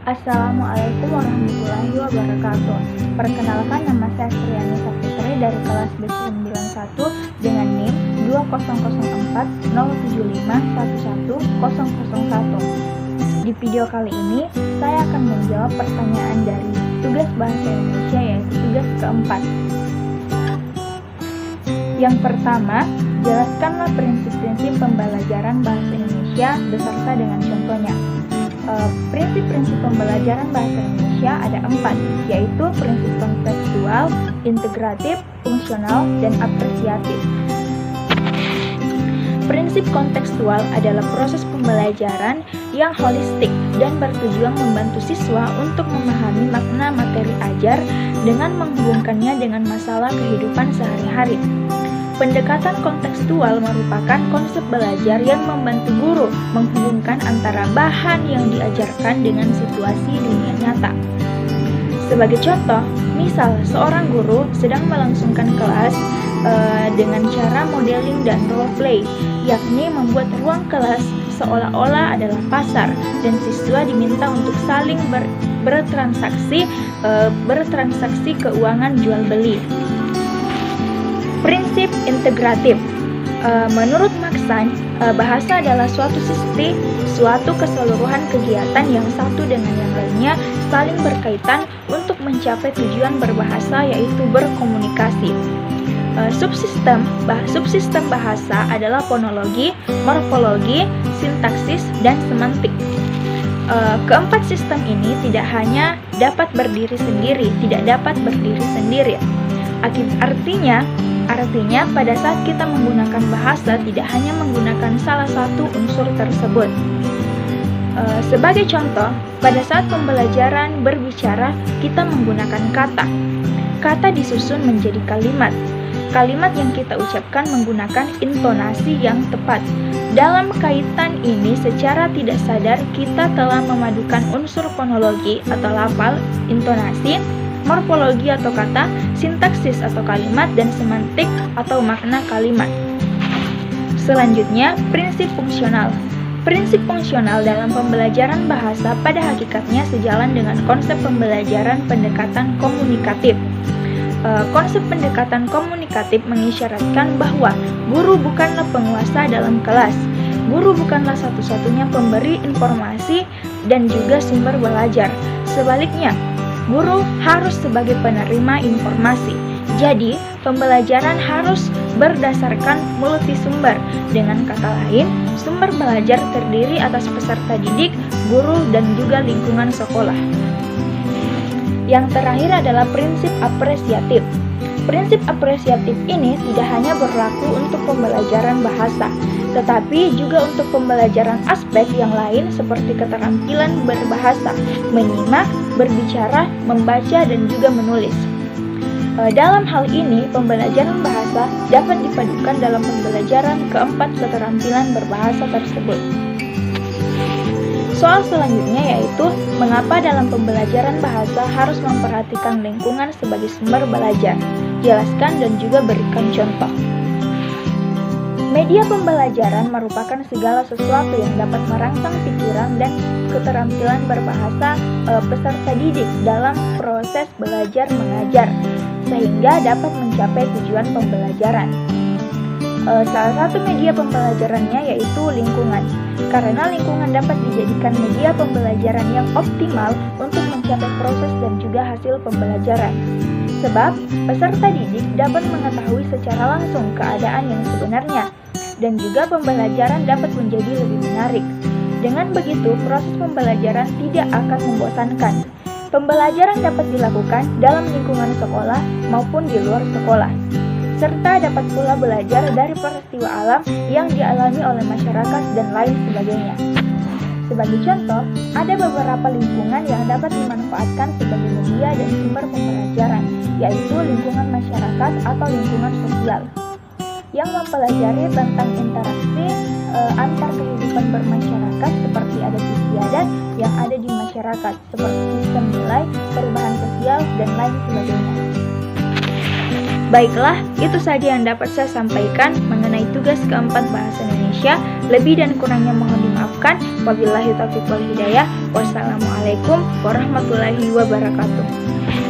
Assalamualaikum warahmatullahi wabarakatuh. Perkenalkan, nama saya Sriani Saputri dari kelas B91 dengan NIM 2004075111001. Di video kali ini, saya akan menjawab pertanyaan dari tugas bahasa Indonesia, yaitu tugas keempat. Yang pertama, jelaskanlah prinsip-prinsip pembelajaran bahasa Indonesia beserta dengan contohnya. Prinsip-prinsip pembelajaran bahasa Indonesia ada 4, yaitu prinsip kontekstual, integratif, fungsional, dan apresiatif. Prinsip kontekstual adalah proses pembelajaran yang holistik dan bertujuan membantu siswa untuk memahami makna materi ajar dengan menghubungkannya dengan masalah kehidupan sehari-hari. Pendekatan kontekstual merupakan konsep belajar yang membantu guru menghubungkan antara bahan yang diajarkan dengan situasi dunia nyata. Sebagai contoh, misal seorang guru sedang melangsungkan kelas dengan cara modeling dan role play, yakni membuat ruang kelas seolah-olah adalah pasar dan siswa diminta untuk saling bertransaksi keuangan jual beli. Prinsip integratif. Menurut Maksan, bahasa adalah suatu keseluruhan kegiatan yang satu dengan yang lainnya saling berkaitan untuk mencapai tujuan berbahasa, yaitu berkomunikasi. Subsistem bahasa adalah fonologi, morfologi, sintaksis, dan semantik. Keempat sistem ini tidak dapat berdiri sendiri. Artinya, pada saat kita menggunakan bahasa, tidak hanya menggunakan salah satu unsur tersebut. Sebagai contoh, pada saat pembelajaran berbicara, kita menggunakan kata. Kata disusun menjadi kalimat. Kalimat yang kita ucapkan menggunakan intonasi yang tepat. Dalam kaitan ini, secara tidak sadar, kita telah memadukan unsur fonologi atau lafal, intonasi, morfologi atau kata, sintaksis atau kalimat, dan semantik atau makna kalimat. Selanjutnya, prinsip fungsional. Prinsip fungsional dalam pembelajaran bahasa pada hakikatnya sejalan dengan konsep pembelajaran pendekatan komunikatif. Konsep pendekatan komunikatif mengisyaratkan bahwa guru bukanlah penguasa dalam kelas. Guru bukanlah satu-satunya pemberi informasi dan juga sumber belajar. Sebaliknya, guru harus sebagai penerima informasi. Jadi, pembelajaran harus berdasarkan multisumber. Dengan kata lain, sumber belajar terdiri atas peserta didik, guru, dan juga lingkungan sekolah. Yang terakhir adalah prinsip apresiatif. Prinsip apresiatif ini tidak hanya berlaku untuk pembelajaran bahasa, tetapi juga untuk pembelajaran aspek yang lain seperti keterampilan berbahasa, menyimak, berbicara, membaca, dan juga menulis. Dalam hal ini, pembelajaran bahasa dapat dipadukan dalam pembelajaran keempat keterampilan berbahasa tersebut. Soal selanjutnya yaitu, mengapa dalam pembelajaran bahasa harus memperhatikan lingkungan sebagai sumber belajar? Jelaskan dan juga berikan contoh. Media pembelajaran merupakan segala sesuatu yang dapat merangsang pikiran dan keterampilan berbahasa peserta didik dalam proses belajar mengajar, sehingga dapat mencapai tujuan pembelajaran. Salah satu media pembelajarannya yaitu lingkungan, karena lingkungan dapat dijadikan media pembelajaran yang optimal untuk mencapai proses dan juga hasil pembelajaran. Sebab, peserta didik dapat mengetahui secara langsung keadaan yang sebenarnya, dan juga pembelajaran dapat menjadi lebih menarik. Dengan begitu, proses pembelajaran tidak akan membosankan. Pembelajaran dapat dilakukan dalam lingkungan sekolah maupun di luar sekolah, serta dapat pula belajar dari peristiwa alam yang dialami oleh masyarakat dan lain sebagainya. Sebagai contoh, ada beberapa lingkungan yang dapat dimanfaatkan sebagai media dan sumber pembelajaran, yaitu lingkungan masyarakat atau lingkungan sosial, yang mempelajari tentang interaksi antar kehidupan bermasyarakat seperti adat istiadat yang ada di masyarakat, seperti sistem nilai, perubahan sosial, dan lain sebagainya. Baiklah, itu saja yang dapat saya sampaikan mengenai tugas keempat bahasa Indonesia. Indonesia. Lebih dan kurangnya mohon dimaafkan. Wabillahi taufiq wal hidayah. Wassalamualaikum warahmatullahi wabarakatuh.